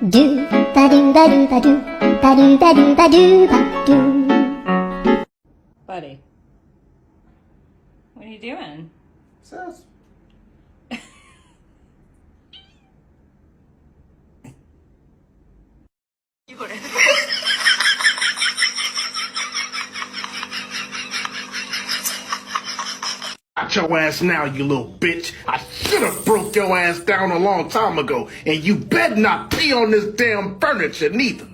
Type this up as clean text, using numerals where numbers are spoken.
Do ba do ba do ba do ba do ba do ba do ba do. Buddy, what are you doing? Sus. Out your ass now, you little bitch. I should have broke your ass down a long time ago, and you better not pee on this damn furniture neither.